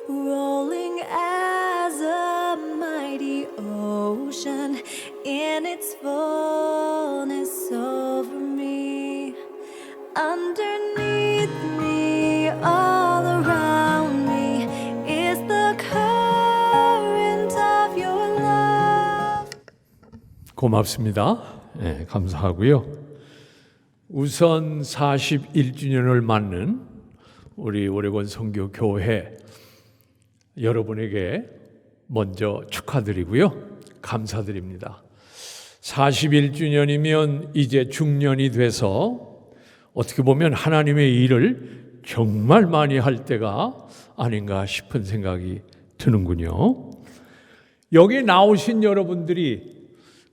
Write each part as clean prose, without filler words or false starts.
rolling as a mighty ocean in its fullness over me, underneath me, all around me is the current of your love. 고맙습니다. 네, 감사하고요. 우선 41주년을 맞는 우리 오레곤 선교교회 여러분에게 먼저 축하드리고요. 감사드립니다. 41주년이면 이제 중년이 돼서 어떻게 보면 하나님의 일을 정말 많이 할 때가 아닌가 싶은 생각이 드는군요. 여기 나오신 여러분들이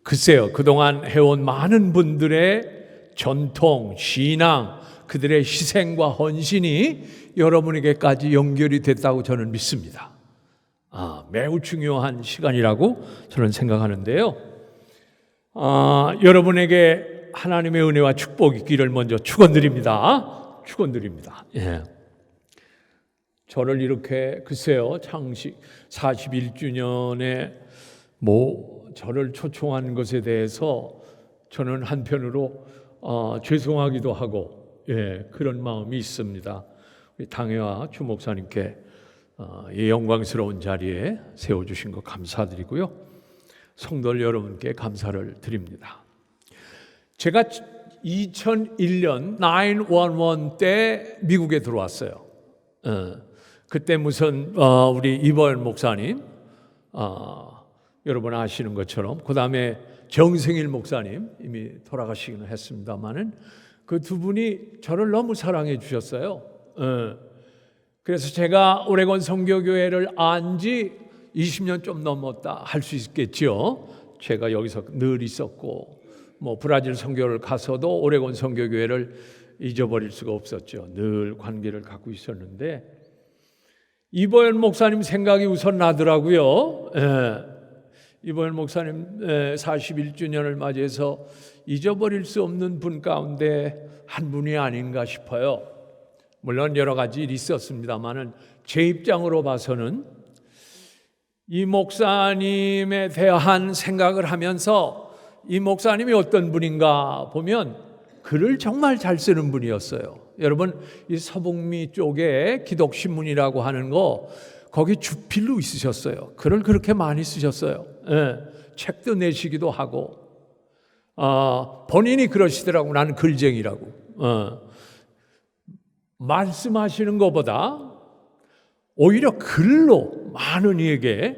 글쎄요, 그동안 해온 많은 분들의 전통, 신앙, 그들의 희생과 헌신이 여러분에게까지 연결이 됐다고 저는 믿습니다. 매우 중요한 시간이라고 저는 생각하는데요. 여러분에게 하나님의 은혜와 축복이 있기를 먼저 축원드립니다. 축원드립니다. 예. 저를 이렇게 글쎄요, 창식 41주년에 저를 초청한 것에 대해서 저는 한편으로 죄송하기도 하고 그런 마음이 있습니다. 우리 당회와 주 목사님께 이 영광스러운 자리에 세워주신 것 감사드리고요. 성도 여러분께 감사를 드립니다. 제가 2001년 911 때 미국에 들어왔어요. 그때 무슨 우리 이보연 목사님 여러분 아시는 것처럼 그 다음에 정승일 목사님 이미 돌아가시기는 했습니다만은 그 두 분이 저를 너무 사랑해 주셨어요. 그래서 제가 오레곤 선교교회를 안 지 20년 좀 넘었다 할 수 있겠죠. 제가 여기서 늘 있었고 브라질 선교를 가서도 오레곤 선교교회를 잊어버릴 수가 없었죠. 늘 관계를 갖고 있었는데 이보연 목사님 생각이 우선 나더라고요. 이보연 목사님 41주년을 맞이해서 잊어버릴 수 없는 분 가운데 한 분이 아닌가 싶어요. 물론 여러 가지 일이 있었습니다만은 제 입장으로 봐서는 이 목사님에 대한 생각을 하면서 이 목사님이 어떤 분인가 보면 글을 정말 잘 쓰는 분이었어요. 여러분 이 서북미 쪽에 기독신문이라고 하는 거 거기 주필로 있으셨어요. 글을 그렇게 많이 쓰셨어요. 책도 내시기도 하고 본인이 그러시더라고. 나는 글쟁이라고. 말씀하시는 것보다 오히려 글로 많은 이에게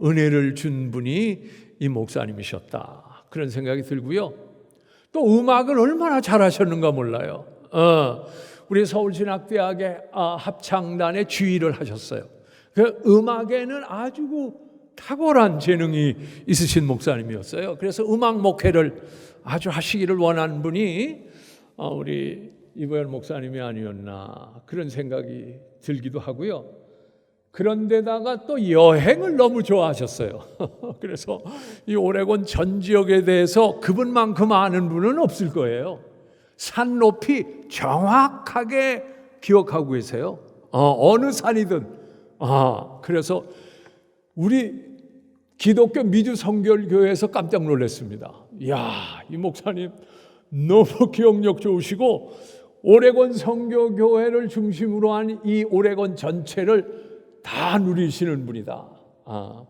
은혜를 준 분이 이 목사님이셨다. 그런 생각이 들고요. 또 음악을 얼마나 잘하셨는가 몰라요. 우리 서울신학대학의 합창단의 지휘를 하셨어요. 그 음악에는 아주 탁월한 재능이 있으신 목사님이었어요. 그래서 음악 목회를 아주 하시기를 원하는 분이 우리 이보연 목사님이 아니었나 그런 생각이 들기도 하고요. 그런데다가 또 여행을 너무 좋아하셨어요. 그래서 이 오레곤 전 지역에 대해서 그분만큼 아는 분은 없을 거예요. 산 높이 정확하게 기억하고 계세요. 어느 산이든. 그래서 우리 기독교 미주 성결교회에서 깜짝 놀랐습니다. 이야, 이 목사님 너무 기억력 좋으시고 오레곤 선교교회를 중심으로 한 이 오레곤 전체를 다 누리시는 분이다.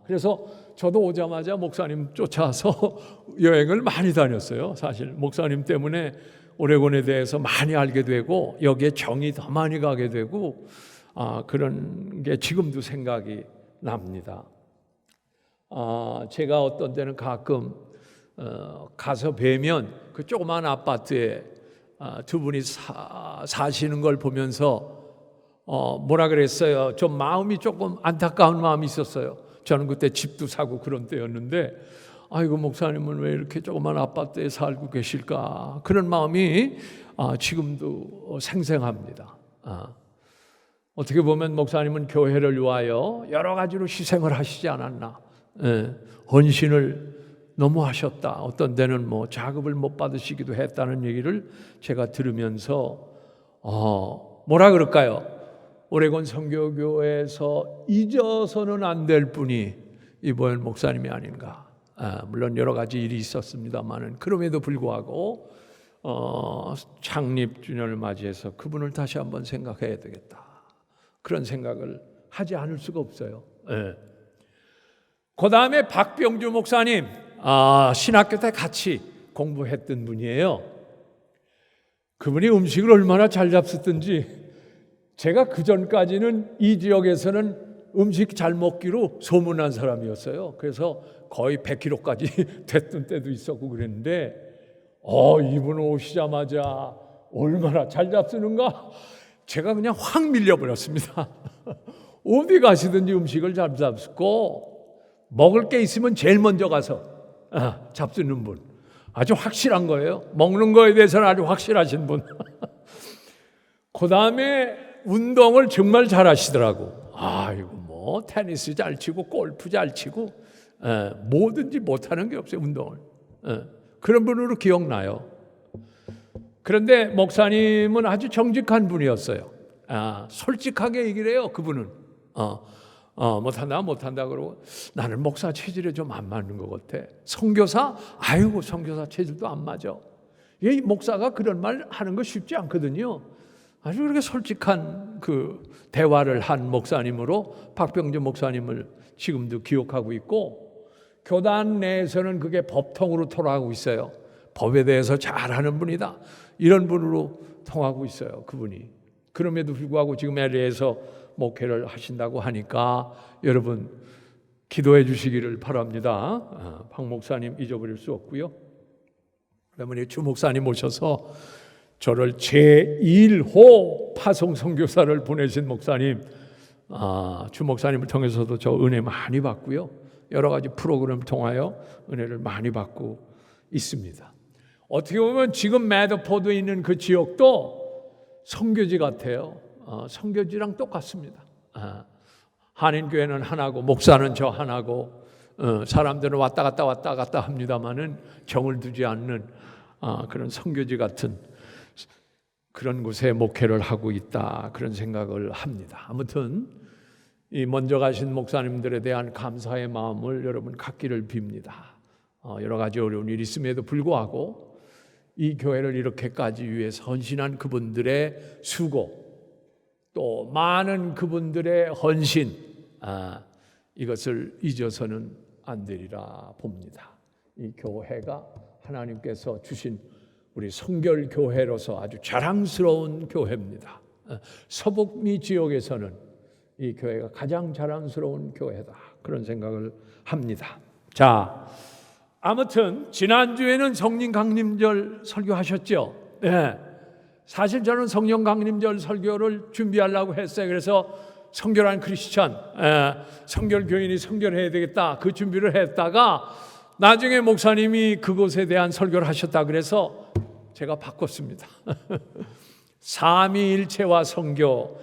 그래서 저도 오자마자 목사님 쫓아서 여행을 많이 다녔어요. 사실 목사님 때문에 오레곤에 대해서 많이 알게 되고 여기에 정이 더 많이 가게 되고 그런 게 지금도 생각이 납니다. 제가 어떤 때는 가끔 가서 뵈면 그 조그만 아파트에 두 분이 사시는 걸 보면서 뭐라 그랬어요? 좀 마음이 조금 안타까운 마음이 있었어요. 저는 그때 집도 사고 그런 때였는데 아이고 목사님은 왜 이렇게 조그만 아파트에 살고 계실까? 그런 마음이 지금도 생생합니다. 어떻게 보면 목사님은 교회를 위하여 여러 가지로 희생을 하시지 않았나? 헌신을 너무 하셨다. 어떤 데는 자급을 못 받으시기도 했다는 얘기를 제가 들으면서 뭐라 그럴까요? 오레곤 선교교회에서 잊어서는 안 될 분이 이보현 목사님이 아닌가. 물론 여러 가지 일이 있었습니다만은 그럼에도 불구하고 창립 주년을 맞이해서 그분을 다시 한번 생각해야 되겠다. 그런 생각을 하지 않을 수가 없어요. 그 다음에 박병주 목사님, 신학교 때 같이 공부했던 분이에요. 그분이 음식을 얼마나 잘 잡수던지 제가 그 전까지는 이 지역에서는 음식 잘 먹기로 소문난 사람이었어요. 그래서 거의 100kg까지 됐던 때도 있었고 그랬는데 이분 오시자마자 얼마나 잘 잡수는가 제가 그냥 확 밀려버렸습니다. 어디 가시든지 음식을 잘 잡수고 먹을 게 있으면 제일 먼저 가서 잡수는 분, 아주 확실한 거예요. 먹는 거에 대해서는 아주 확실하신 분. 그 다음에 운동을 정말 잘하시더라고. 이거 뭐 테니스 잘 치고 골프 잘 치고 뭐든지 못하는 게 없어요. 운동을. 그런 분으로 기억나요. 그런데 목사님은 아주 정직한 분이었어요. 솔직하게 얘기를 해요. 그분은 못한다 그러고 나는 목사 체질에 좀 안 맞는 것 같아. 선교사? 아이고 선교사 체질도 안 맞아. 이 목사가 그런 말 하는 거 쉽지 않거든요. 아주 그렇게 솔직한 그 대화를 한 목사님으로 박병주 목사님을 지금도 기억하고 있고, 교단 내에서는 그게 법통으로 통하고 있어요. 법에 대해서 잘하는 분이다, 이런 분으로 통하고 있어요. 그분이. 그럼에도 불구하고 지금 LA에서 목회를 하신다고 하니까 여러분 기도해 주시기를 바랍니다. 박 목사님 잊어버릴 수 없고요. 그러면 주 목사님 오셔서 저를 제1호 파송 선교사를 보내신 목사님, 주 목사님을 통해서도 저 은혜 많이 받고요. 여러 가지 프로그램을 통하여 은혜를 많이 받고 있습니다. 어떻게 보면 지금 매드포드에 있는 그 지역도 선교지 같아요. 선교지랑 똑같습니다. 한인교회는 하나고 목사는 저 하나고 사람들은 왔다 갔다 합니다마는 정을 두지 않는 그런 선교지 같은 그런 곳에 목회를 하고 있다, 그런 생각을 합니다. 아무튼 이 먼저 가신 목사님들에 대한 감사의 마음을 여러분 갖기를 빕니다. 여러 가지 어려운 일이 있음에도 불구하고 이 교회를 이렇게까지 위해서 헌신한 그분들의 수고, 또 많은 그분들의 헌신, 이것을 잊어서는 안 되리라 봅니다. 이 교회가 하나님께서 주신 우리 성결교회로서 아주 자랑스러운 교회입니다. 서북미 지역에서는 이 교회가 가장 자랑스러운 교회다, 그런 생각을 합니다. 자, 아무튼 지난주에는 성령 강림절 설교하셨죠? 네. 사실 저는 성령 강림절 설교를 준비하려고 했어요. 그래서 성결한 크리스천, 성결 교인이 성결해야 되겠다, 그 준비를 했다가 나중에 목사님이 그것에 대한 설교를 하셨다 그래서 제가 바꿨습니다. 삼위일체와 성교,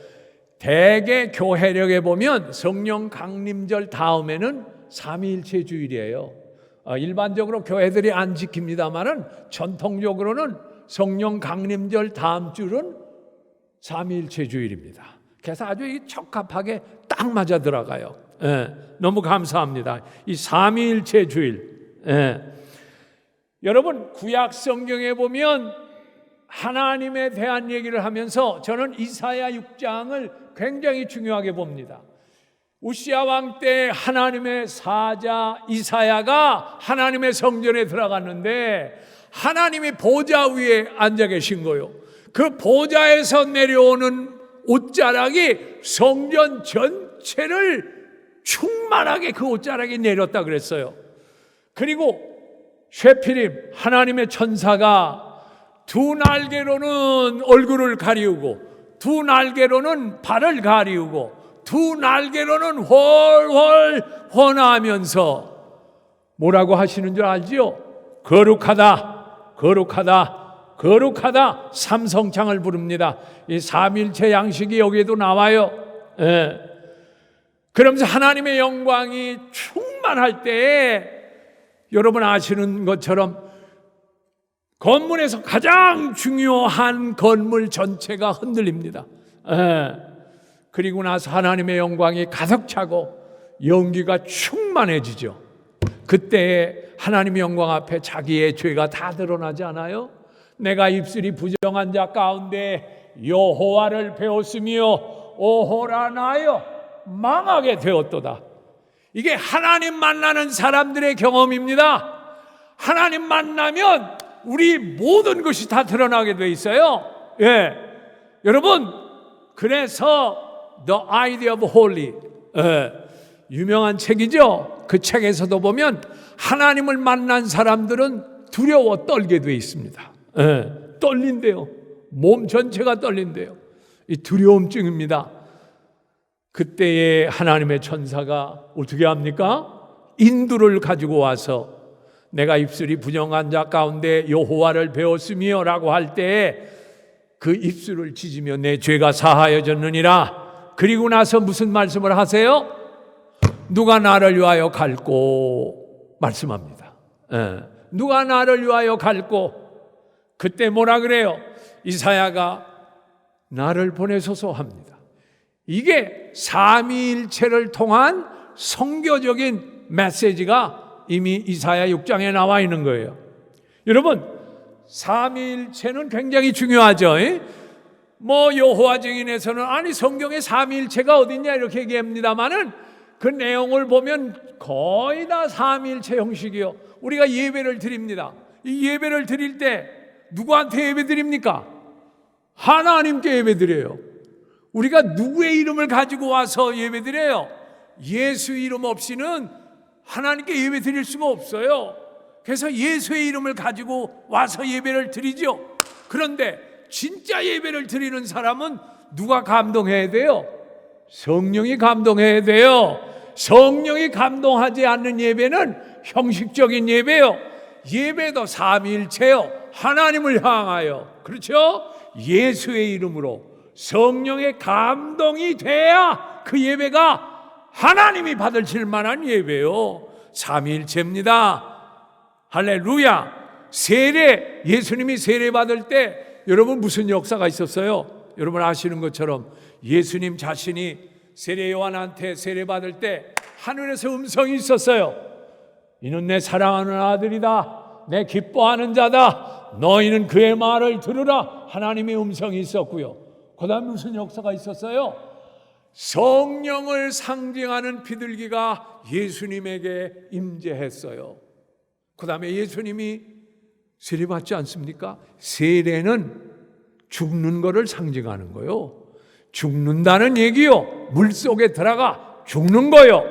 대개 교회력에 보면 성령 강림절 다음에는 삼위일체 주일이에요. 일반적으로 교회들이 안 지킵니다만은 전통적으로는 성령 강림절 다음 주는 삼위일체 주일입니다. 그래서 아주 적합하게 딱 맞아 들어가요. 너무 감사합니다. 이 삼위일체 주일. 여러분 구약 성경에 보면 하나님에 대한 얘기를 하면서 저는 이사야 6장을 굉장히 중요하게 봅니다. 우시야 왕 때 하나님의 사자 이사야가 하나님의 성전에 들어갔는데 하나님이 보좌 위에 앉아 계신 거요. 그 보좌에서 내려오는 옷자락이 성전 전체를 충만하게 그 옷자락이 내렸다 그랬어요. 그리고 쉐피림 하나님의 천사가 두 날개로는 얼굴을 가리우고 두 날개로는 발을 가리우고 두 날개로는 훨훨 헌하면서 뭐라고 하시는 줄 알지요? 거룩하다, 거룩하다, 거룩하다, 삼성창을 부릅니다. 이 삼일체 양식이 여기에도 나와요. 그러면서 하나님의 영광이 충만할 때에 여러분 아시는 것처럼 건물에서 가장 중요한 건물 전체가 흔들립니다. 그리고 나서 하나님의 영광이 가득 차고 연기가 충만해지죠. 그때 하나님의 영광 앞에 자기의 죄가 다 드러나지 않아요? 내가 입술이 부정한 자 가운데 여호와를 배웠으며 오호라 나여 망하게 되었도다. 이게 하나님 만나는 사람들의 경험입니다. 하나님 만나면 우리 모든 것이 다 드러나게 돼 있어요. 예, 여러분, 그래서 The Idea of Holy, 유명한 책이죠. 그 책에서도 보면 하나님을 만난 사람들은 두려워 떨게 돼 있습니다. 떨린대요. 몸 전체가 떨린대요. 이 두려움증입니다. 그때에 하나님의 천사가 어떻게 합니까? 인두를 가지고 와서 내가 입술이 부정한 자 가운데 여호와를 배웠으며 라고 할 때에 그 입술을 찢으며 내 죄가 사하여졌느니라. 그리고 나서 무슨 말씀을 하세요? 누가 나를 위하여 갈꼬 말씀합니다. 누가 나를 위하여 갈꼬. 그때 뭐라 그래요? 이사야가 나를 보내소서 합니다. 이게 삼위일체를 통한 성교적인 메시지가 이미 이사야 6장에 나와 있는 거예요. 여러분, 삼위일체는 굉장히 중요하죠. 뭐 여호와 증인에서는 아니 성경에 삼위일체가 어딨냐 이렇게 얘기합니다만은 그 내용을 보면 거의 다 삼위일체 형식이요. 우리가 예배를 드립니다. 이 예배를 드릴 때 누구한테 예배 드립니까? 하나님께 예배 드려요. 우리가 누구의 이름을 가지고 와서 예배 드려요? 예수 이름 없이는 하나님께 예배 드릴 수가 없어요. 그래서 예수의 이름을 가지고 와서 예배를 드리죠. 그런데 진짜 예배를 드리는 사람은 누가 감동해야 돼요? 성령이 감동해야 돼요. 성령이 감동하지 않는 예배는 형식적인 예배요. 예배도 삼위일체요. 하나님을 향하여, 그렇죠? 예수의 이름으로 성령의 감동이 돼야 그 예배가 하나님이 받으실 만한 예배요. 삼위일체입니다. 할렐루야. 세례, 예수님이 세례 받을 때 여러분 무슨 역사가 있었어요? 여러분 아시는 것처럼 예수님 자신이 세례 요한한테 세례 받을 때 하늘에서 음성이 있었어요. 이는 내 사랑하는 아들이다. 내 기뻐하는 자다. 너희는 그의 말을 들으라. 하나님의 음성이 있었고요. 그 다음 무슨 역사가 있었어요? 성령을 상징하는 비둘기가 예수님에게 임재했어요. 그 다음에 예수님이 세례 받지 않습니까? 세례는 죽는 것을 상징하는 거요. 죽는다는 얘기요. 물속에 들어가 죽는 거요.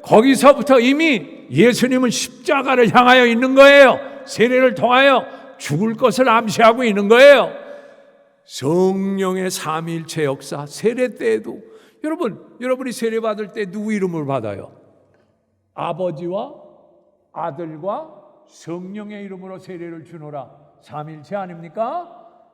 거기서부터 이미 예수님은 십자가를 향하여 있는 거예요. 세례를 통하여 죽을 것을 암시하고 있는 거예요. 성령의 삼위일체 역사, 세례 때에도 여러분이 세례 받을 때 누구 이름을 받아요? 아버지와 아들과 성령의 이름으로 세례를 주노라. 삼위일체 아닙니까?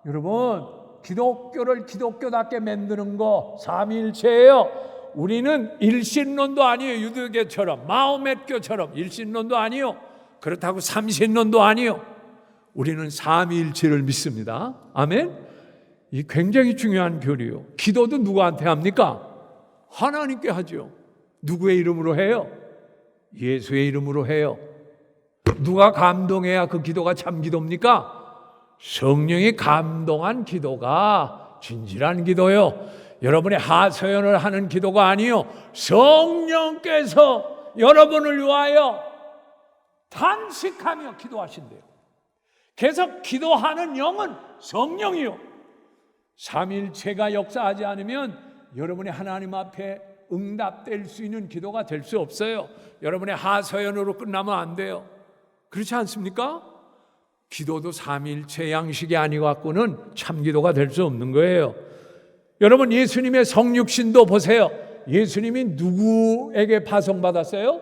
여러분, 기독교를 기독교답게 만드는 거 삼위일체예요. 우리는 일신론도 아니에요. 유대교처럼 마호멧교처럼 일신론도 아니요. 그렇다고 삼신론도 아니요. 우리는 삼위일체를 믿습니다. 아멘. 이 굉장히 중요한 교리요. 기도도 누구한테 합니까? 하나님께 하죠. 누구의 이름으로 해요? 예수의 이름으로 해요. 누가 감동해야 그 기도가 참 기도입니까? 성령이 감동한 기도가 진실한 기도요. 여러분의 하소연을 하는 기도가 아니요. 성령께서 여러분을 위하여 탄식하며 기도하신대요. 계속 기도하는 영은 성령이요. 삼위일체가 역사하지 않으면 여러분의 하나님 앞에 응답될 수 있는 기도가 될 수 없어요. 여러분의 하소연으로 끝나면 안 돼요. 그렇지 않습니까? 기도도 삼위일체 양식이 아니갖고는 참기도가 될 수 없는 거예요. 여러분 예수님의 성육신도 보세요. 예수님이 누구에게 파송받았어요?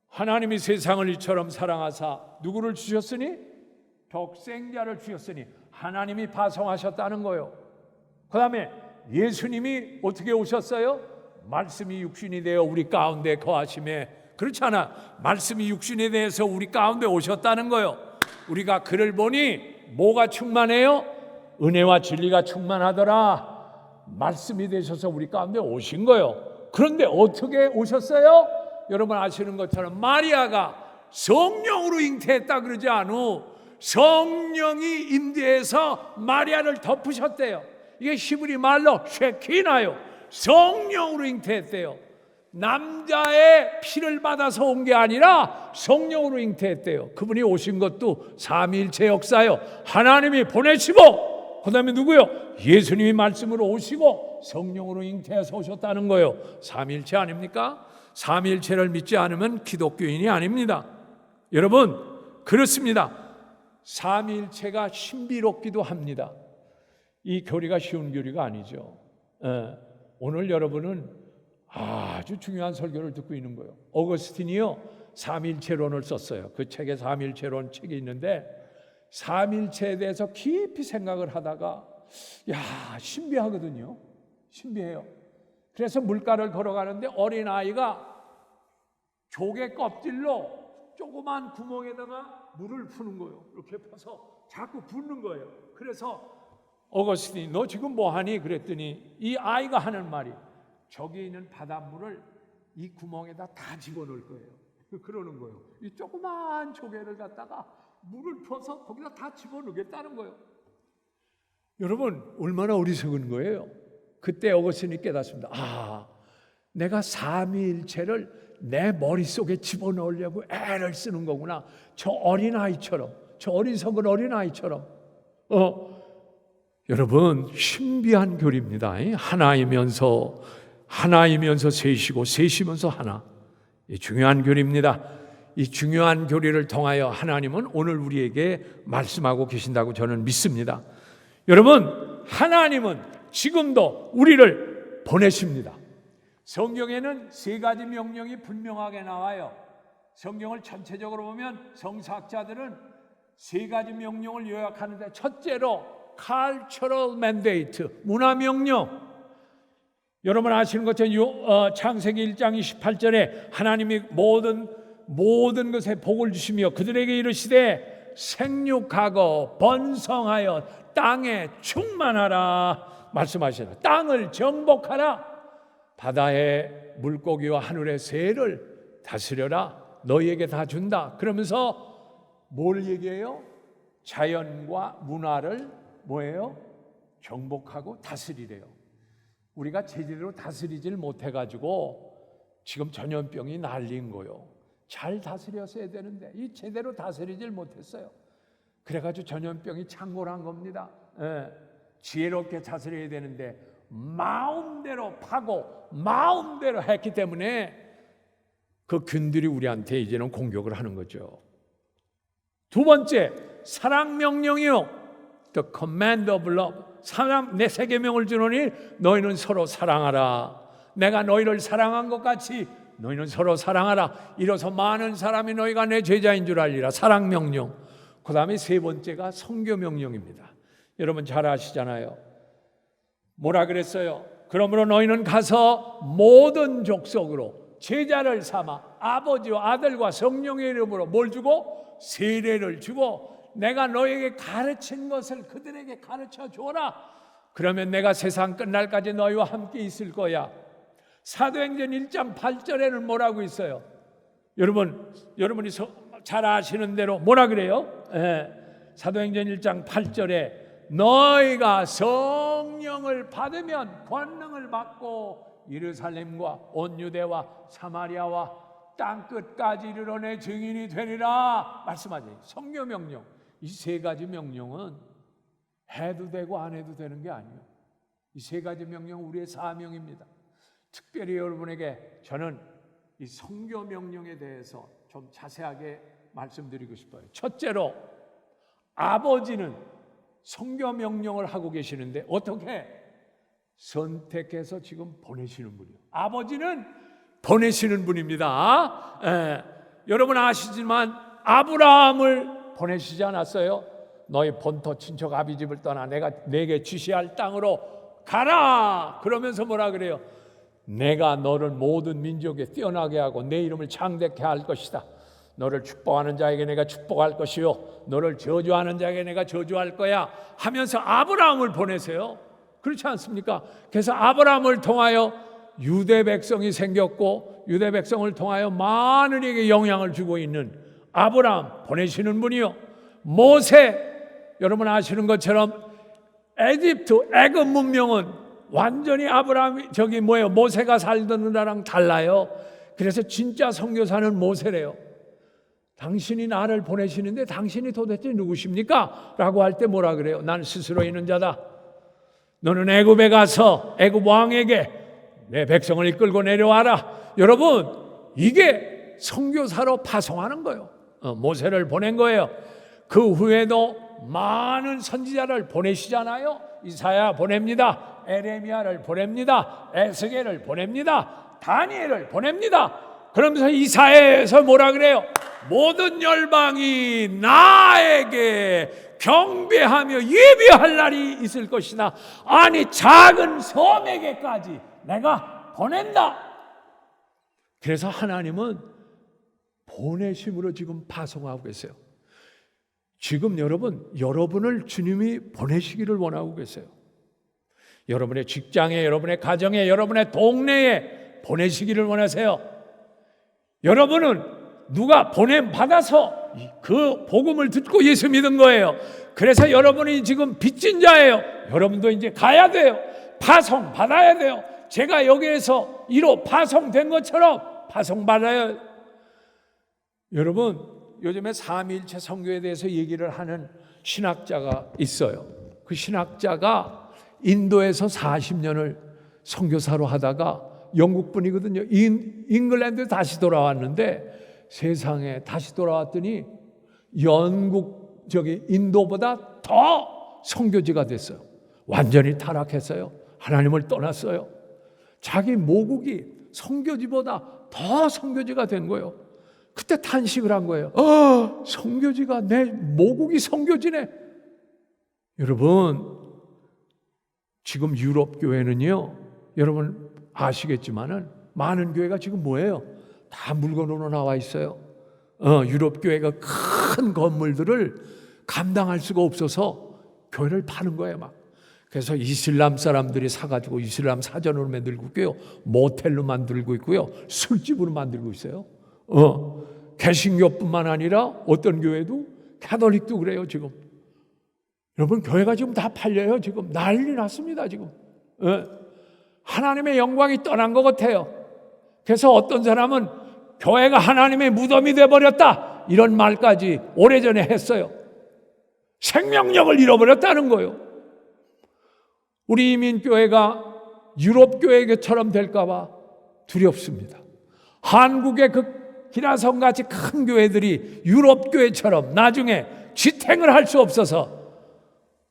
하나님이 세상을 이처럼 사랑하사 누구를 주셨으니? 독생자를 주셨으니 하나님이 파송하셨다는 거예요. 그 다음에 예수님이 어떻게 오셨어요? 말씀이 육신이 되어 우리 가운데 거하심에, 그렇잖아. 말씀이 육신에 대해서 우리 가운데 오셨다는 거예요. 우리가 그를 보니 뭐가 충만해요? 은혜와 진리가 충만하더라. 말씀이 되셔서 우리 가운데 오신 거예요. 그런데 어떻게 오셨어요? 여러분 아시는 것처럼 마리아가 성령으로 잉태했다 그러지 않우 성령이 임재해서 마리아를 덮으셨대요. 이게 히브리 말로 쉐키나요. 성령으로 잉태했대요. 남자의 피를 받아서 온 게 아니라 성령으로 잉태했대요. 그분이 오신 것도 삼위일체 역사요. 하나님이 보내시고 그 다음에 누구요? 예수님이 말씀으로 오시고 성령으로 잉태해서 오셨다는 거예요. 삼위일체 아닙니까? 삼위일체를 믿지 않으면 기독교인이 아닙니다. 여러분 그렇습니다. 삼위일체가 신비롭기도 합니다. 이 교리가 쉬운 교리가 아니죠. 오늘 여러분은 아주 중요한 설교를 듣고 있는 거예요. 어거스틴이요 삼위일체론을 썼어요. 그 책에 삼위일체론 책이 있는데 삼위일체에 대해서 깊이 생각을 하다가 신비하거든요. 신비해요. 그래서 물가를 걸어가는데 어린아이가 조개 껍질로 조그만 구멍에다가 물을 푸는 거예요. 이렇게 펴서 자꾸 붓는 거예요. 그래서 어거스틴이 너 지금 뭐하니? 그랬더니 이 아이가 하는 말이 저기 있는 바닷물을 이 구멍에다 다 집어넣을 거예요. 그러는 거예요. 이 조그만 조개를 갖다가 물을 퍼서 거기다 다 집어넣겠다는 거예요. 여러분 얼마나 어리석은 거예요. 그때 어거스틴이 깨닫습니다. 내가 삼위일체를 내 머릿속에 집어넣으려고 애를 쓰는 거구나. 저 어린아이처럼, 저 어리석은 어린아이처럼. 여러분 신비한 교리입니다. 하나이면서 셋이고 셋이면서 하나. 이 중요한 교리입니다. 이 중요한 교리를 통하여 하나님은 오늘 우리에게 말씀하고 계신다고 저는 믿습니다. 여러분 하나님은 지금도 우리를 보내십니다. 성경에는 세 가지 명령이 분명하게 나와요. 성경을 전체적으로 보면 성사학자들은 세 가지 명령을 요약하는데 첫째로 cultural mandate, 문화 명령. 여러분 아시는 것처럼 창세기 1장 28절에 하나님이 모든 것에 복을 주시며 그들에게 이르시되 생육하고 번성하여 땅에 충만하라 말씀하시라. 땅을 정복하라. 바다의 물고기와 하늘의 새를 다스려라. 너희에게 다 준다. 그러면서 뭘 얘기해요? 자연과 문화를 뭐예요? 정복하고 다스리래요. 우리가 제대로 다스리질 못해가지고 지금 전염병이 날린 거요. 잘 다스렸어야 되는데 이 제대로 다스리질 못했어요. 그래가지고 전염병이 창궐한 겁니다. 지혜롭게 다스려야 되는데 마음대로 파고 마음대로 했기 때문에 그 균들이 우리한테 이제는 공격을 하는 거죠. 두 번째, 사랑 명령이요. The command of love. 사랑, 내 세 계명을 주노니 너희는 서로 사랑하라. 내가 너희를 사랑한 것 같이 너희는 서로 사랑하라. 이로써 많은 사람이 너희가 내 제자인 줄 알리라. 사랑 명령. 그 다음에 세 번째가 선교 명령입니다. 여러분 잘 아시잖아요. 뭐라 그랬어요? 그러므로 너희는 가서 모든 족속으로 제자를 삼아 아버지와 아들과 성령의 이름으로 뭘 주고? 세례를 주고 내가 너에게 가르친 것을 그들에게 가르쳐 주어라. 그러면 내가 세상 끝날까지 너희와 함께 있을 거야. 사도행전 1장 8절에는 뭐라고 있어요? 여러분이 잘 아시는 대로 뭐라 그래요? 사도행전 1장 8절에 너희가 성령을 받으면 권능을 받고 예루살렘과 온 유대와 사마리아와 땅끝까지 이르러 내 증인이 되리라 말씀하죠. 성교 명령. 이 세 가지 명령은 해도 되고 안 해도 되는 게 아니에요. 이 세 가지 명령은 우리의 사명입니다. 특별히 여러분에게 저는 이 성교 명령에 대해서 좀 자세하게 말씀드리고 싶어요. 첫째로 아버지는 성교 명령을 하고 계시는데 어떻게? 선택해서 지금 보내시는 분이에요. 아버지는 보내시는 분입니다. 여러분 아시지만 아브라함을 보내시지 않았어요? 너희 본토 친척 아비 집을 떠나 내가 내게 지시할 땅으로 가라. 그러면서 뭐라 그래요? 내가 너를 모든 민족에 뛰어나게 하고 내 이름을 창대케 할 것이다. 너를 축복하는 자에게 내가 축복할 것이요 너를 저주하는 자에게 내가 저주할 거야 하면서 아브라함을 보내세요. 그렇지 않습니까? 그래서 아브라함을 통하여 유대 백성이 생겼고 유대 백성을 통하여 많은 이에게 영향을 주고 있는 아브라함 보내시는 분이요. 모세, 여러분 아시는 것처럼 에집트 애굽 문명은 완전히 아브라함이 모세가 살던 나라랑 달라요. 그래서 진짜 선교사는 모세래요. 당신이 나를 보내시는데 당신이 도대체 누구십니까? 라고 할 때 뭐라 그래요? 난 스스로 있는 자다. 너는 애굽에 가서 애굽 왕에게 내 백성을 이끌고 내려와라. 여러분, 이게 선교사로 파송하는 거예요. 모세를 보낸 거예요. 그 후에도 많은 선지자를 보내시잖아요. 이사야 보냅니다. 에레미야를 보냅니다. 에스겔을 보냅니다. 다니엘을 보냅니다. 그러면서 이사야에서 뭐라 그래요? 모든 열방이 나에게 경배하며 예배할 날이 있을 것이나 아니 작은 섬에게까지 내가 보낸다. 그래서 하나님은 보내심으로 지금 파송하고 계세요. 지금 여러분을 주님이 보내시기를 원하고 계세요. 여러분의 직장에, 여러분의 가정에, 여러분의 동네에 보내시기를 원하세요. 여러분은 누가 보냄받아서 그 복음을 듣고 예수 믿은 거예요. 그래서 여러분이 지금 빚진 자예요. 여러분도 이제 가야 돼요. 파송 받아야 돼요. 제가 여기에서 이로 파송된 것처럼 파송 받아요. 여러분, 요즘에 삼위일체 선교에 대해서 얘기를 하는 신학자가 있어요. 그 신학자가 인도에서 40년을 선교사로 하다가 영국 분이거든요. 잉글랜드에 다시 돌아왔는데 세상에 다시 돌아왔더니 인도보다 더 선교지가 됐어요. 완전히 타락했어요. 하나님을 떠났어요. 자기 모국이 선교지보다 더 선교지가 된 거예요. 그때 탄식을 한 거예요. 선교지가, 내 모국이 선교지네. 여러분, 지금 유럽 교회는요, 여러분 아시겠지만은 많은 교회가 지금 뭐예요? 다 물건으로 나와 있어요. 유럽 교회가 큰 건물들을 감당할 수가 없어서 교회를 파는 거예요, 막. 그래서 이슬람 사람들이 사가지고 이슬람 사전으로 만들고 있고요, 모텔로 만들고 있고요, 술집으로 만들고 있어요. 개신교뿐만 아니라 어떤 교회도 가톨릭도 그래요. 지금 여러분, 교회가 지금 다 팔려요. 지금 난리 났습니다. 지금 하나님의 영광이 떠난 것 같아요. 그래서 어떤 사람은 교회가 하나님의 무덤이 돼버렸다, 이런 말까지 오래전에 했어요. 생명력을 잃어버렸다는 거예요. 우리 이민교회가 유럽교회처럼 될까봐 두렵습니다. 한국의 그 기라성같이 큰 교회들이 유럽교회처럼 나중에 지탱을 할 수 없어서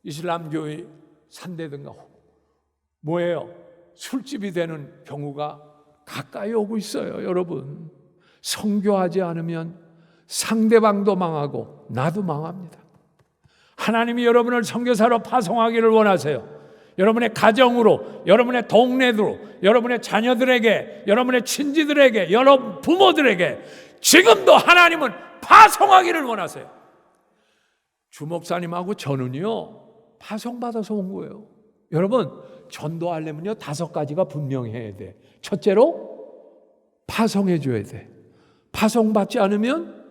이슬람교회 산대든가 뭐예요? 술집이 되는 경우가 가까이 오고 있어요. 여러분, 선교하지 않으면 상대방도 망하고 나도 망합니다. 하나님이 여러분을 선교사로 파송하기를 원하세요. 여러분의 가정으로, 여러분의 동네로, 여러분의 자녀들에게, 여러분의 친지들에게, 여러분 부모들에게 지금도 하나님은 파송하기를 원하세요. 주목사님하고 저는요, 파송받아서 온 거예요. 여러분, 전도하려면요 5가지가 분명해야 돼. 첫째로 파송해 줘야 돼. 파송받지 않으면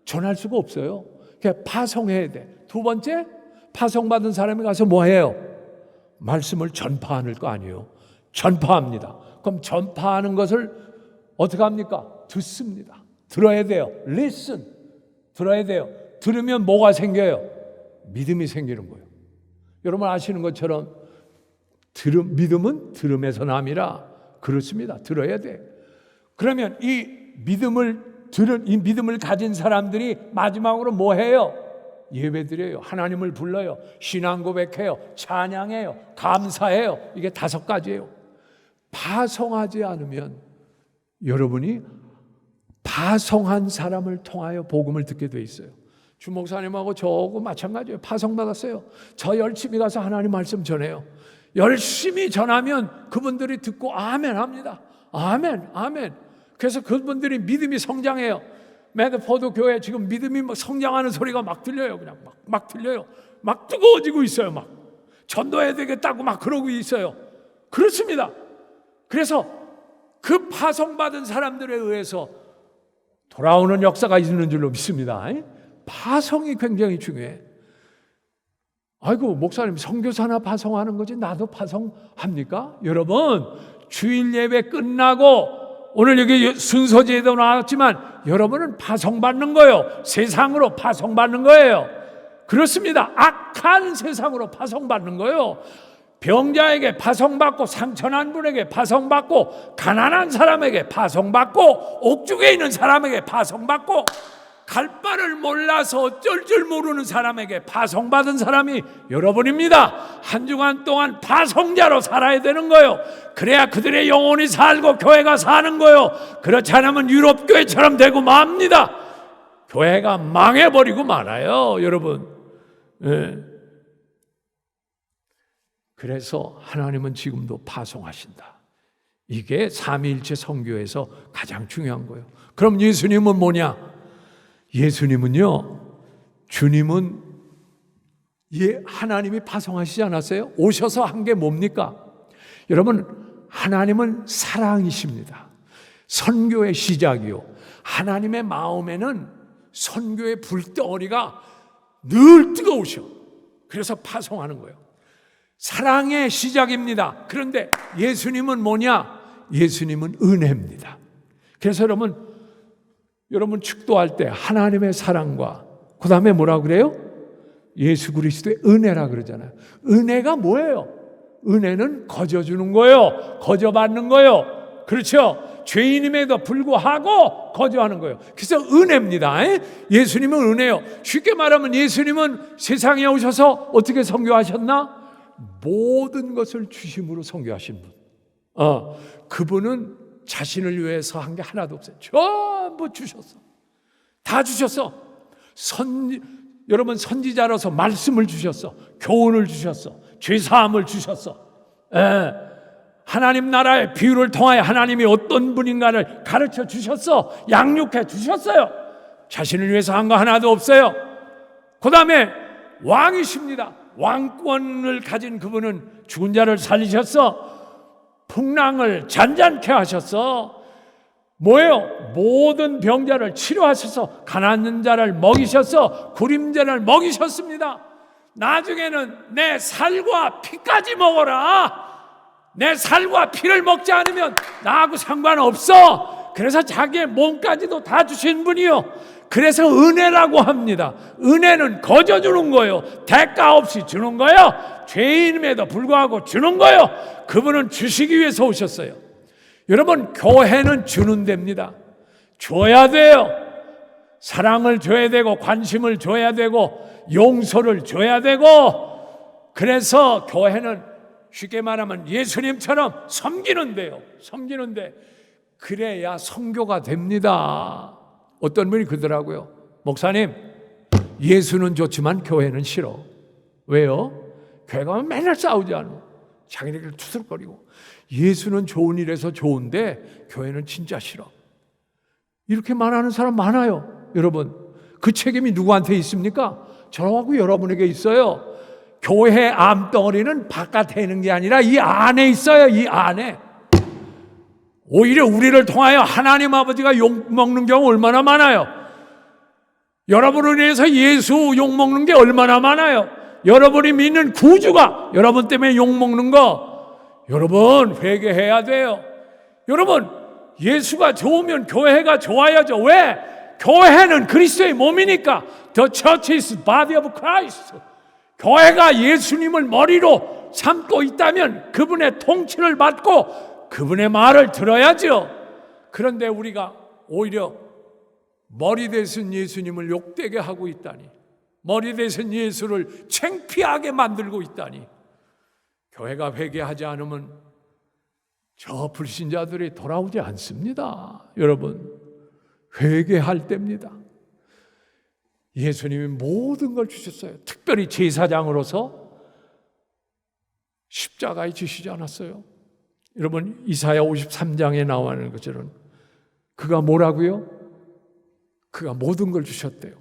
전할 수가 없어요. 그러니까 파송해야 돼. 두 번째, 파송받은 사람이 가서 뭐 해요? 말씀을 전파하는 거 아니에요. 전파합니다. 그럼 전파하는 것을 어떻게 합니까? 듣습니다. 들어야 돼요. Listen. 들어야 돼요. 들으면 뭐가 생겨요? 믿음이 생기는 거예요. 여러분 아시는 것처럼 믿음은 들음에서 남이라. 그렇습니다. 들어야 돼. 그러면 이 믿음을 가진 사람들이 마지막으로 뭐 해요? 예배드려요. 하나님을 불러요. 신앙 고백해요. 찬양해요. 감사해요. 이게 5가지예요. 파송하지 않으면 여러분이 파송한 사람을 통하여 복음을 듣게 돼 있어요. 주목사님하고 저하고 마찬가지예요. 파송받았어요. 저 열심히 가서 하나님 말씀 전해요. 열심히 전하면 그분들이 듣고 아멘 합니다. 아멘, 아멘. 그래서 그분들이 믿음이 성장해요. 매드포드 교회 지금 믿음이 막 성장하는 소리가 막 들려요. 그냥 막 들려요. 막 뜨거워지고 있어요. 막 전도해야 되겠다고 막 그러고 있어요. 그렇습니다. 그래서 그 파송받은 사람들에 의해서 돌아오는 역사가 있는 줄로 믿습니다. 파송이 굉장히 중요해. 아이고, 목사님 선교사나 파송하는 거지 나도 파송합니까? 여러분, 주일 예배 끝나고 오늘 여기 순서제도 나왔지만 여러분은 파송받는 거예요. 세상으로 파송받는 거예요. 그렇습니다. 악한 세상으로 파송받는 거예요. 병자에게 파송받고, 상처난 분에게 파송받고, 가난한 사람에게 파송받고, 옥중에 있는 사람에게 파송받고, 갈 바를 몰라서 어쩔 줄 모르는 사람에게 파송받은 사람이 여러분입니다. 한 주간 동안 파송자로 살아야 되는 거예요. 그래야 그들의 영혼이 살고 교회가 사는 거예요. 그렇지 않으면 유럽 교회처럼 되고 맙니다. 교회가 망해버리고 말아요, 여러분. 예. 그래서 하나님은 지금도 파송하신다. 이게 삼위일체 선교에서 가장 중요한 거예요. 그럼 예수님은 뭐냐? 예수님은요, 주님은 하나님이 파송하시지 않았어요? 오셔서 한 게 뭡니까? 여러분, 하나님은 사랑이십니다. 선교의 시작이요. 하나님의 마음에는 선교의 불덩어리가 늘 뜨거우셔. 그래서 파송하는 거예요. 사랑의 시작입니다. 그런데 예수님은 뭐냐? 예수님은 은혜입니다. 그래서 여러분 축도할 때 하나님의 사랑과 그 다음에 뭐라 그래요? 예수 그리스도의 은혜라 그러잖아요. 은혜가 뭐예요? 은혜는 거저주는 거예요. 거저받는 거예요. 그렇죠? 죄인임에도 불구하고 거저하는 거예요. 그래서 은혜입니다. 예수님은 은혜요. 쉽게 말하면 예수님은 세상에 오셔서 어떻게 선교하셨나? 모든 것을 주심으로 선교하신 분. 그분은 자신을 위해서 한 게 하나도 없어요. 전부 주셨어. 다 주셨어. 여러분 선지자로서 말씀을 주셨어. 교훈을 주셨어. 죄사함을 주셨어. 하나님 나라의 비유를 통하여 하나님이 어떤 분인가를 가르쳐 주셨어. 양육해 주셨어요. 자신을 위해서 한 거 하나도 없어요. 그 다음에 왕이십니다. 왕권을 가진 그분은 죽은 자를 살리셨어. 풍랑을 잔잔케 하셨어. 뭐예요? 모든 병자를 치료하셔서 가난한 자를 먹이셔서 구림자를 먹이셨습니다. 나중에는 내 살과 피까지 먹어라. 내 살과 피를 먹지 않으면 나하고 상관없어. 그래서 자기의 몸까지도 다 주신 분이요. 그래서 은혜라고 합니다. 은혜는 거저 주는 거예요. 대가 없이 주는 거예요. 죄인임에도 불구하고 주는 거예요. 그분은 주시기 위해서 오셨어요. 여러분, 교회는 주는 데입니다. 줘야 돼요. 사랑을 줘야 되고, 관심을 줘야 되고, 용서를 줘야 되고. 그래서 교회는 쉽게 말하면 예수님처럼 섬기는데요. 섬기는데 그래야 선교가 됩니다. 어떤 분이 그러더라고요. 목사님, 예수는 좋지만 교회는 싫어. 왜요? 교회 가면 맨날 싸우지 않아. 자기네들 투덜거리고. 예수는 좋은 일에서 좋은데 교회는 진짜 싫어. 이렇게 말하는 사람 많아요. 여러분, 그 책임이 누구한테 있습니까? 저하고 여러분에게 있어요. 교회 암덩어리는 바깥에 있는 게 아니라 이 안에 있어요. 이 안에. 오히려 우리를 통하여 하나님 아버지가 욕먹는 경우 얼마나 많아요. 여러분을 위해서 예수 욕먹는 게 얼마나 많아요. 여러분이 믿는 구주가 여러분 때문에 욕먹는 거, 여러분 회개해야 돼요. 여러분, 예수가 좋으면 교회가 좋아야죠. 왜? 교회는 그리스도의 몸이니까. The church is body of Christ. 교회가 예수님을 머리로 삼고 있다면 그분의 통치를 받고 그분의 말을 들어야죠. 그런데 우리가 오히려 머리 대신 예수님을 욕되게 하고 있다니, 머리 대신 예수를 창피하게 만들고 있다니. 교회가 회개하지 않으면 저 불신자들이 돌아오지 않습니다. 여러분, 회개할 때입니다. 예수님이 모든 걸 주셨어요. 특별히 제사장으로서 십자가에 지시지 않았어요. 여러분, 이사야 53장에 나오는 것처럼 그가 뭐라고요? 그가 모든 걸 주셨대요.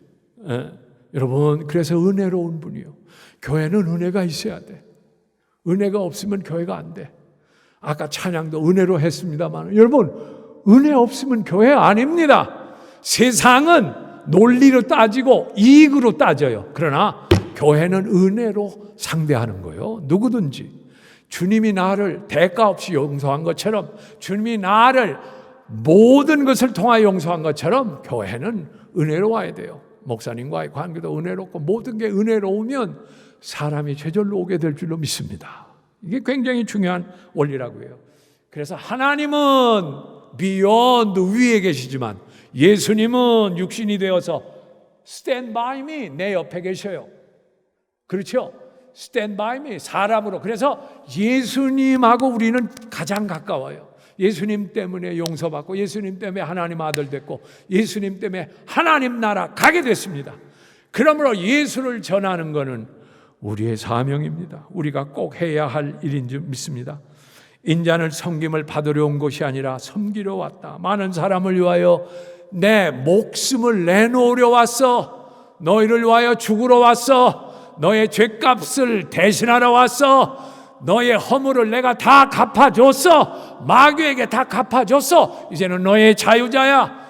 여러분, 그래서 은혜로운 분이요. 교회는 은혜가 있어야 돼. 은혜가 없으면 교회가 안 돼. 아까 찬양도 은혜로 했습니다만 여러분, 은혜 없으면 교회 아닙니다. 세상은 논리로 따지고 이익으로 따져요. 그러나 교회는 은혜로 상대하는 거예요. 누구든지. 주님이 나를 대가 없이 용서한 것처럼, 주님이 나를 모든 것을 통하여 용서한 것처럼 교회는 은혜로 와야 돼요. 목사님과의 관계도 은혜롭고 모든 게 은혜로우면 사람이 저절로 오게 될 줄로 믿습니다. 이게 굉장히 중요한 원리라고 해요. 그래서 하나님은 beyond 위에 계시지만 예수님은 육신이 되어서 stand by me, 내 옆에 계셔요. 그렇죠? stand by me, 사람으로. 그래서 예수님하고 우리는 가장 가까워요. 예수님 때문에 용서받고 예수님 때문에 하나님 아들 됐고 예수님 때문에 하나님 나라 가게 됐습니다. 그러므로 예수를 전하는 것은 우리의 사명입니다. 우리가 꼭 해야 할 일인 줄 믿습니다. 인자는 섬김을 받으려 온 것이 아니라 섬기려 왔다. 많은 사람을 위하여 내 목숨을 내놓으려 왔어. 너희를 위하여 죽으러 왔어. 너의 죄값을 대신하러 왔어. 너의 허물을 내가 다 갚아줬어. 마귀에게 다 갚아줬어. 이제는 너의 자유자야.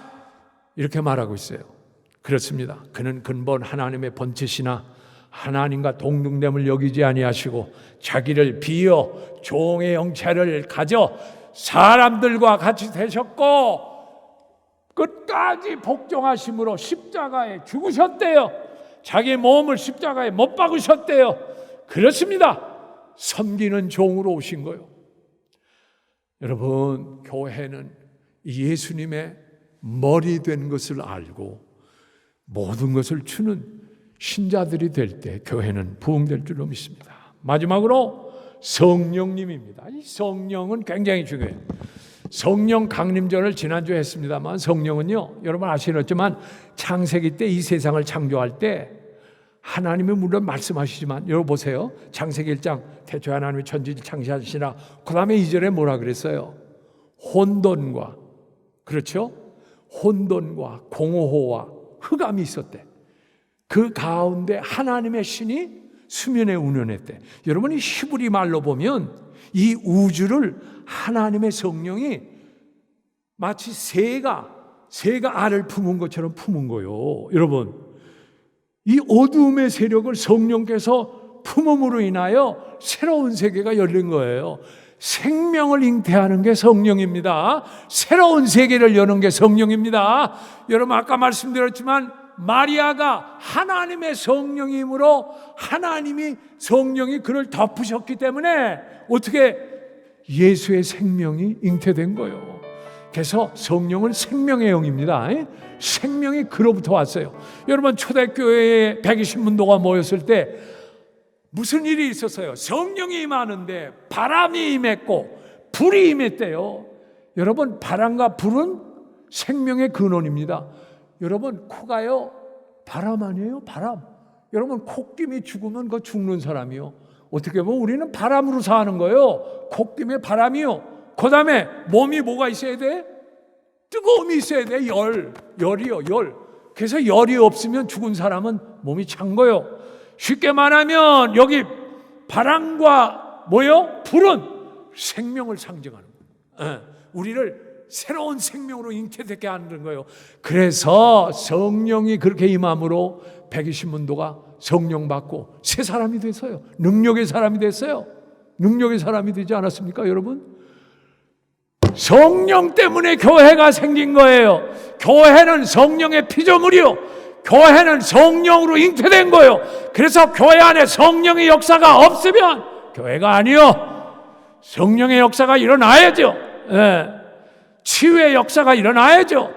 이렇게 말하고 있어요. 그렇습니다. 그는 근본 하나님의 본체시나 하나님과 동등됨을 여기지 아니하시고 자기를 비어 종의 형체를 가져 사람들과 같이 되셨고 끝까지 복종하심으로 십자가에 죽으셨대요. 자기 몸을 십자가에 못 박으셨대요. 그렇습니다. 섬기는 종으로 오신 거예요. 여러분, 교회는 예수님의 머리 된 것을 알고 모든 것을 주는 신자들이 될 때 교회는 부흥될 줄로 믿습니다. 마지막으로 성령님입니다. 이 성령은 굉장히 중요해요. 성령 강림절을 지난주에 했습니다만 성령은요, 여러분 아시겠지만 창세기 때 이 세상을 창조할 때 하나님이 물론 말씀하시지만 여러분 보세요. 창세기 1장 태초에 하나님이 천지를 창시하시나 그 다음에 2절에 뭐라 그랬어요? 혼돈과, 그렇죠? 혼돈과 공허와 흑암이 있었대. 그 가운데 하나님의 신이 수면에 운행했대. 여러분이 히브리 말로 보면 이 우주를 하나님의 성령이 마치 새가 알을 품은 것처럼 품은 거예요. 여러분, 이 어두움의 세력을 성령께서 품음으로 인하여 새로운 세계가 열린 거예요. 생명을 잉태하는 게 성령입니다. 새로운 세계를 여는 게 성령입니다. 여러분 아까 말씀드렸지만 마리아가 하나님의 성령이므로 하나님이 성령이 그를 덮으셨기 때문에 어떻게 예수의 생명이 잉태된 거예요. 그래서 성령은 생명의 영입니다. 생명이 그로부터 왔어요. 여러분 초대교회에 120문도가 모였을 때 무슨 일이 있었어요? 성령이 임하는데 바람이 임했고 불이 임했대요. 여러분 바람과 불은 생명의 근원입니다. 여러분 코가요 바람 아니에요? 바람. 여러분 콧김이 죽으면 그 죽는 사람이요. 어떻게 보면 우리는 바람으로 사는 거예요. 콧김에 바람이요. 그 다음에 몸이 뭐가 있어야 돼? 뜨거움이 있어야 돼. 열이요. 열. 그래서 열이 없으면 죽은 사람은 몸이 찬 거예요. 쉽게 말하면 여기 바람과 뭐요? 불은 생명을 상징하는 거예요. 우리를 새로운 생명으로 잉태되게 하는 거예요. 그래서 성령이 그렇게 임함으로 120문도가 성령 받고 새 사람이 됐어요. 능력의 사람이 됐어요. 능력의 사람이 되지 않았습니까, 여러분? 성령 때문에 교회가 생긴 거예요. 교회는 성령의 피조물이요. 교회는 성령으로 잉태된 거예요. 그래서 교회 안에 성령의 역사가 없으면 교회가 아니요. 성령의 역사가 일어나야죠. 치유의 역사가 일어나야죠.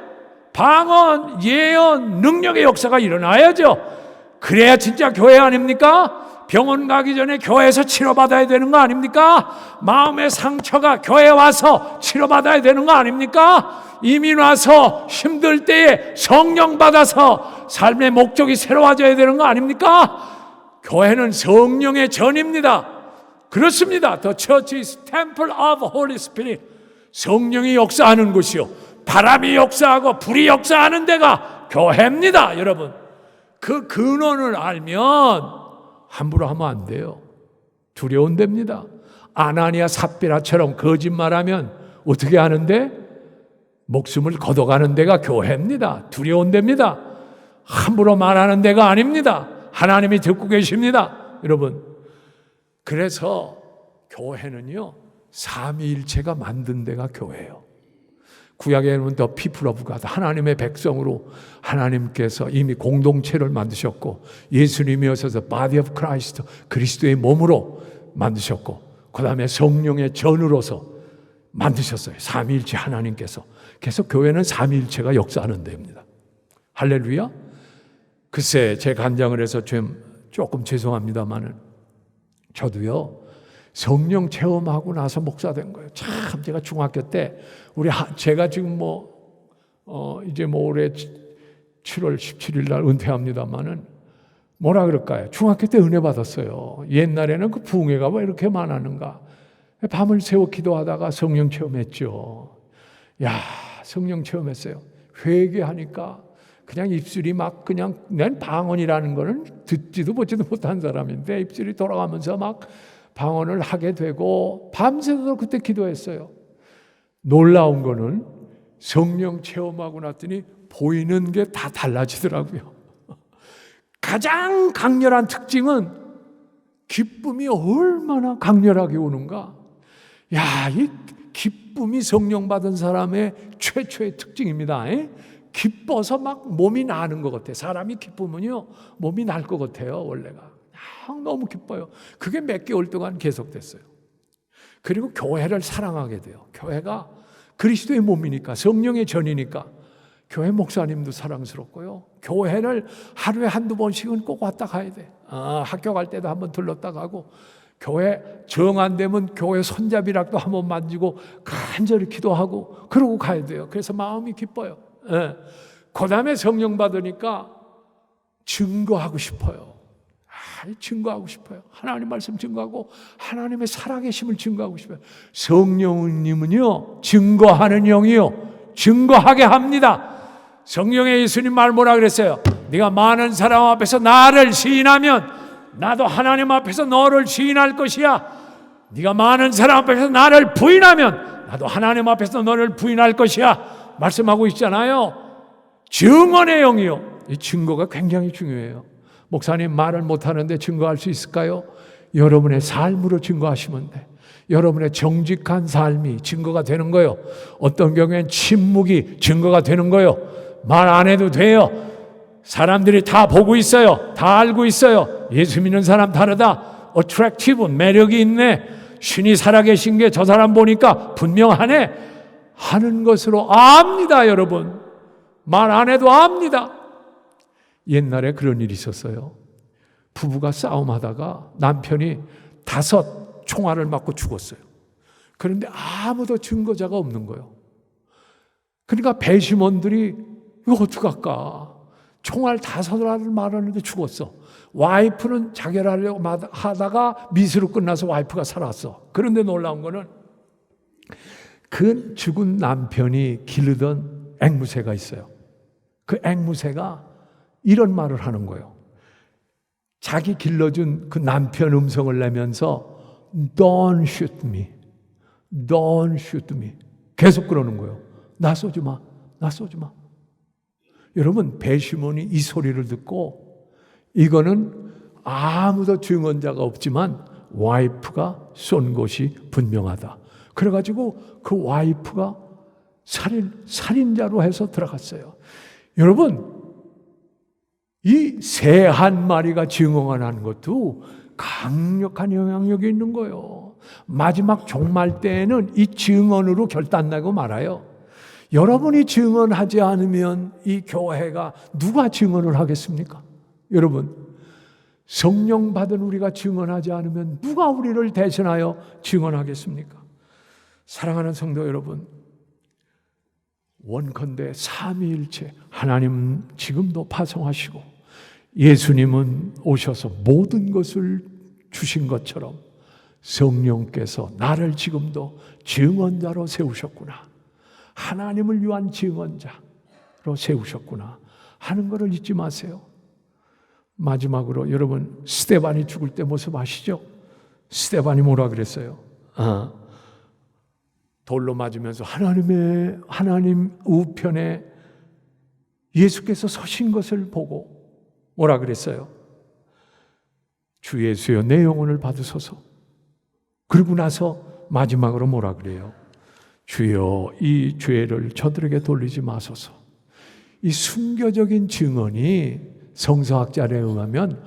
방언, 예언, 능력의 역사가 일어나야죠. 그래야 진짜 교회 아닙니까? 병원 가기 전에 교회에서 치료받아야 되는 거 아닙니까? 마음의 상처가 교회에 와서 치료받아야 되는 거 아닙니까? 이민 와서 힘들 때에 성령 받아서 삶의 목적이 새로워져야 되는 거 아닙니까? 교회는 성령의 전입니다. 그렇습니다. The church is temple of Holy Spirit. 성령이 역사하는 곳이요. 바람이 역사하고 불이 역사하는 데가 교회입니다, 여러분. 그 근원을 알면 함부로 하면 안 돼요. 두려운답니다. 아나니아 삽비라처럼 거짓말하면 어떻게 하는데? 목숨을 걷어가는 데가 교회입니다. 두려운답니다. 함부로 말하는 데가 아닙니다. 하나님이 듣고 계십니다. 여러분, 그래서 교회는요, 삼위일체가 만든 데가 교회예요. 구약에는 더 people of God, 하나님의 백성으로 하나님께서 이미 공동체를 만드셨고, 예수님이 오셔서 body of Christ, 그리스도의 몸으로 만드셨고, 그 다음에 성령의 전으로서 만드셨어요. 삼위일체 하나님께서. 그래서 교회는 삼위일체가 역사하는 데입니다. 할렐루야. 글쎄, 제 간장을 해서 조금 죄송합니다만은 저도요, 성령 체험하고 나서 목사 된 거예요. 참, 제가 중학교 때 제가 지금 이제 올해 7월 17일 날 은퇴합니다만은 뭐라 그럴까요? 중학교 때 은혜 받았어요. 옛날에는 그 부흥회가 왜 이렇게 많았는가? 밤을 새워 기도하다가 성령 체험했죠. 야, 성령 체험했어요. 회개하니까 그냥 입술이 막 그냥 난 방언이라는 거는 듣지도 보지도 못한 사람인데 입술이 돌아가면서 막 방언을 하게 되고 밤새도록 그때 기도했어요. 놀라운 거는 성령 체험하고 났더니 보이는 게 다 달라지더라고요. 가장 강렬한 특징은 기쁨이 얼마나 강렬하게 오는가. 야, 이 기쁨이 성령 받은 사람의 최초의 특징입니다. 기뻐서 막 몸이 나는 것 같아요. 사람이 기쁘면요 몸이 날 것 같아요. 원래가 너무 기뻐요. 그게 몇 개월 동안 계속됐어요. 그리고 교회를 사랑하게 돼요. 교회가 그리스도의 몸이니까, 성령의 전이니까 교회 목사님도 사랑스럽고요. 교회를 하루에 한두 번씩은 꼭 왔다 가야 돼. 학교 갈 때도 한번 들렀다 가고, 교회 정 안 되면 교회 손잡이락도 한번 만지고 간절히 기도하고 그러고 가야 돼요. 그래서 마음이 기뻐요. 그 다음에 성령 받으니까 증거하고 싶어요. 증거하고 싶어요. 하나님 말씀 증거하고 하나님의 살아계심을 증거하고 싶어요. 성령님은요, 증거하는 영이요, 증거하게 합니다. 성령의 예수님 말 뭐라 그랬어요? 네가 많은 사람 앞에서 나를 시인하면 나도 하나님 앞에서 너를 시인할 것이야. 네가 많은 사람 앞에서 나를 부인하면 나도 하나님 앞에서 너를 부인할 것이야. 말씀하고 있잖아요. 증언의 영이요. 이 증거가 굉장히 중요해요. 목사님, 말을 못하는데 증거할 수 있을까요? 여러분의 삶으로 증거하시면 돼. 여러분의 정직한 삶이 증거가 되는 거예요. 어떤 경우엔 침묵이 증거가 되는 거예요. 말 안 해도 돼요. 사람들이 다 보고 있어요. 다 알고 있어요. 예수 믿는 사람 다르다. attractive, 매력이 있네. 신이 살아계신 게 저 사람 보니까 분명하네 하는 것으로 압니다. 여러분, 말 안 해도 압니다. 옛날에 그런 일이 있었어요. 부부가 싸움하다가 남편이 5 총알을 맞고 죽었어요. 그런데 아무도 증거자가 없는 거예요. 그러니까 배심원들이 이거 어떡할까? 총알 5알을 맞았는데 죽었어. 와이프는 자결하려고 하다가 미수로 끝나서 와이프가 살았어. 그런데 놀라운 거는 그 죽은 남편이 기르던 앵무새가 있어요. 그 앵무새가 이런 말을 하는 거예요. 자기 길러준 그 남편 음성을 내면서 Don't shoot me, don't shoot me 계속 그러는 거예요. 나 쏘지 마, 나 쏘지 마. 여러분, 배심원이 이 소리를 듣고, 이거는 아무도 증언자가 없지만 와이프가 쏜 것이 분명하다. 그래가지고 그 와이프가 살인자로 해서 들어갔어요. 여러분, 이 새 한 마리가 증언하는 것도 강력한 영향력이 있는 거예요. 마지막 종말 때에는 이 증언으로 결단나고 말아요. 여러분이 증언하지 않으면 이 교회가 누가 증언을 하겠습니까? 여러분, 성령 받은 우리가 증언하지 않으면 누가 우리를 대신하여 증언하겠습니까? 사랑하는 성도 여러분, 원컨대 삼위일체 하나님 지금도 파송하시고 예수님은 오셔서 모든 것을 주신 것처럼 성령께서 나를 지금도 증언자로 세우셨구나, 하나님을 위한 증언자로 세우셨구나 하는 것을 잊지 마세요. 마지막으로 여러분, 스데반이 죽을 때 모습 아시죠? 스데반이 뭐라 그랬어요? 돌로 맞으면서 하나님 우편에 예수께서 서신 것을 보고 뭐라 그랬어요? 주 예수여 내 영혼을 받으소서. 그러고 나서 마지막으로 뭐라 그래요? 주여 이 죄를 저들에게 돌리지 마소서. 이 순교적인 증언이 성서학자에 의하면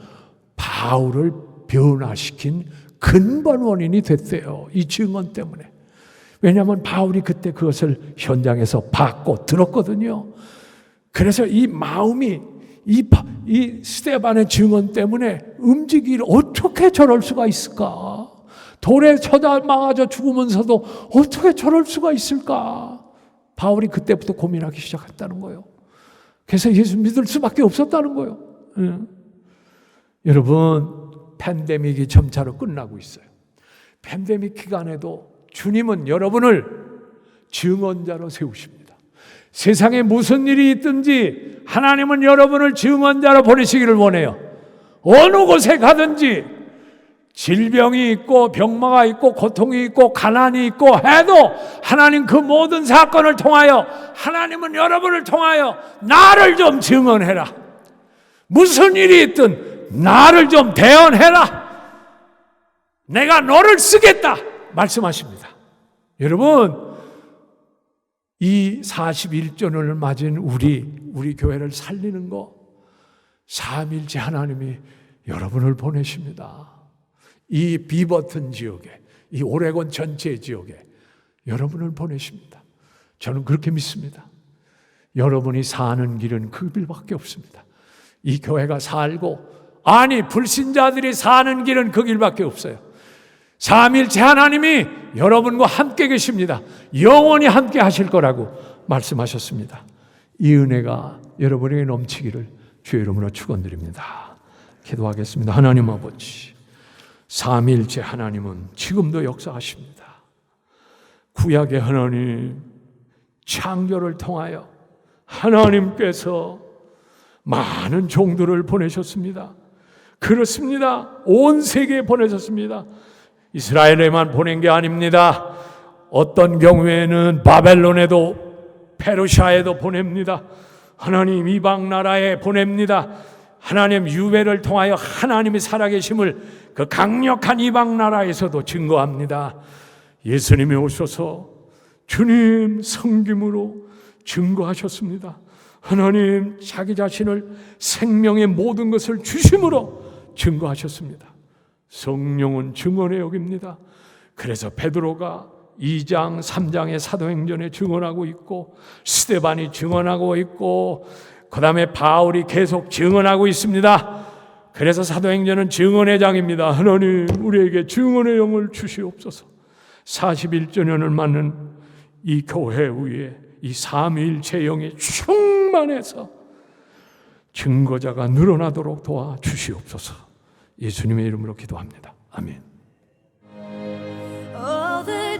바울을 변화시킨 근본 원인이 됐대요. 이 증언 때문에. 왜냐하면 바울이 그때 그것을 현장에서 봤고 들었거든요. 그래서 이 마음이 이 스데반의 증언 때문에 움직이기를 어떻게 저럴 수가 있을까? 돌에 쳐다 맞아 죽으면서도 어떻게 저럴 수가 있을까? 바울이 그때부터 고민하기 시작했다는 거예요. 그래서 예수 믿을 수밖에 없었다는 거예요. 여러분, 팬데믹이 점차로 끝나고 있어요. 팬데믹 기간에도 주님은 여러분을 증언자로 세우십니다. 세상에 무슨 일이 있든지 하나님은 여러분을 증언자로 보내시기를 원해요. 어느 곳에 가든지 질병이 있고 병마가 있고 고통이 있고 가난이 있고 해도 하나님 그 모든 사건을 통하여 하나님은 여러분을 통하여 나를 좀 증언해라. 무슨 일이 있든 나를 좀 대언해라. 내가 너를 쓰겠다 말씀하십니다. 여러분, 이 41조년을 맞은 우리 교회를 살리는 거 삼일째 하나님이 여러분을 보내십니다. 이 비버튼 지역에, 이 오레곤 전체 지역에 여러분을 보내십니다. 저는 그렇게 믿습니다. 여러분이 사는 길은 그 길밖에 없습니다. 이 교회가 살고, 아니 불신자들이 사는 길은 그 길밖에 없어요. 삼일째 하나님이 여러분과 함께 계십니다. 영원히 함께 하실 거라고 말씀하셨습니다. 이 은혜가 여러분에게 넘치기를 주의 이름으로 축원드립니다. 기도하겠습니다. 하나님 아버지, 삼일째 하나님은 지금도 역사하십니다. 구약의 하나님, 창조를 통하여 하나님께서 많은 종들을 보내셨습니다. 그렇습니다. 온 세계에 보내셨습니다. 이스라엘에만 보낸 게 아닙니다. 어떤 경우에는 바벨론에도 페르시아에도 보냅니다. 하나님 이방 나라에 보냅니다. 하나님 유배를 통하여 하나님이 살아계심을 그 강력한 이방 나라에서도 증거합니다. 예수님이 오셔서 주님 성김으로 증거하셨습니다. 하나님 자기 자신을 생명의 모든 것을 주심으로 증거하셨습니다. 성령은 증언에 여깁니다. 그래서 베드로가 2장, 3장의 사도행전에 증언하고 있고, 스데반이 증언하고 있고, 그 다음에 바울이 계속 증언하고 있습니다. 그래서 사도행전은 증언의 장입니다. 하나님 우리에게 증언의 영을 주시옵소서. 41조년을 맞는 이 교회 위에 이 삼위일체 영이 충만해서 증거자가 늘어나도록 도와주시옵소서. 예수님의 이름으로 기도합니다. 아멘. All the